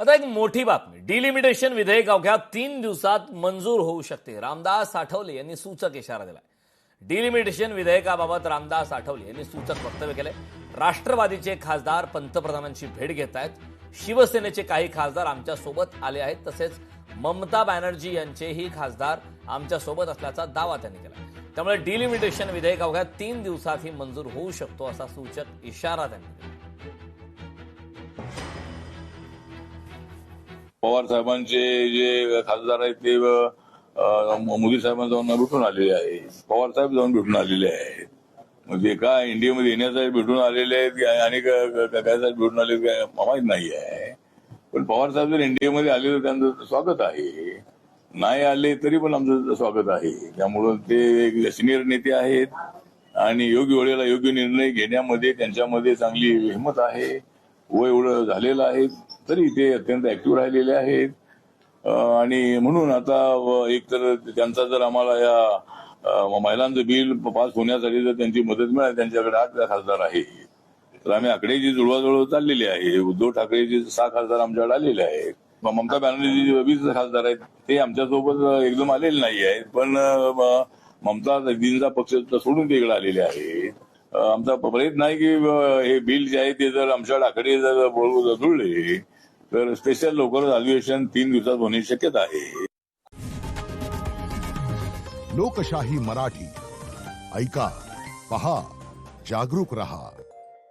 आता एक मोठी बातमी, डिलिमिटेशन विधेयक अवघ्या 3 दिवसात मंजूर होऊ शकते. रामदास आठवले यांनी सूचक इशारा दिलाय. डिलिमिटेशन विधेयकाबाबत रामदास आठवले यांनी सूचक वक्तव्य केले. राष्ट्रवादीचे खासदार पंतप्रधानांची भेट घेत आहेत. शिवसेनेचे काही खासदार आमच्या सोबत आले आहेत. तसेच ममता बॅनर्जी यांचेही खासदार आमच्या सोबत असल्याचा दावा त्यांनी केला. त्यामुळे डिलिमिटेशन विधेयक अवघ्या 3 दिवसात ही मंजूर होऊ शकतो असा सूचक इशारा त्यांनी दिला. पवार साहेबांचे जे खासदार आहेत ते मोदी साहेबांना जाऊन भेटून आलेले आहेत. पवार साहेब जाऊन भेटून आलेले आहेत. म्हणजे काय इंडियामध्ये येण्यासाठी भेटून आलेले आहेत की अनेक काय भेटून आले काय माहीत नाही आहे. पण पवार साहेब जर इंडियामध्ये आले तर त्यांचं स्वागत आहे. नाही आले तरी पण आमचं स्वागत आहे. त्यामुळं ते एक सिनियर नेते आहेत आणि योग्य वेळेला योग्य निर्णय घेण्यामध्ये त्यांच्यामध्ये चांगली हिंमत आहे. वय एवढं झालेलं आहे तरी ते अत्यंत ऍक्टिव्ह राहिलेले आहेत. आणि म्हणून आता एकतर त्यांचा जर आम्हाला या महिलांचं बिल पास होण्यासाठी जर त्यांची मदत मिळाली, त्यांच्याकडे 8 खासदार आहेत, तर आम्ही आकडेची जुळवाजुळव चाललेली आहे. उद्धव ठाकरेचे 6 खासदार आमच्याकडे आलेले आहेत. ममता बॅनर्जी 20 खासदार आहेत, ते आमच्यासोबत एकदम आलेले नाही आहेत. पण ममता दीदींचा पक्ष सोडून ते इकडे आलेले आहेत. आमचा प्रयत्न आहे की हे बिल जे आहे ते जर आमच्या आकडे जर जुळले तर स्पेशल लवकरच अधिवेशन 3 दिवसात होण्याची शक्यता आहे. लोकशाही मराठी ऐका, पहा, जागरूक रहा.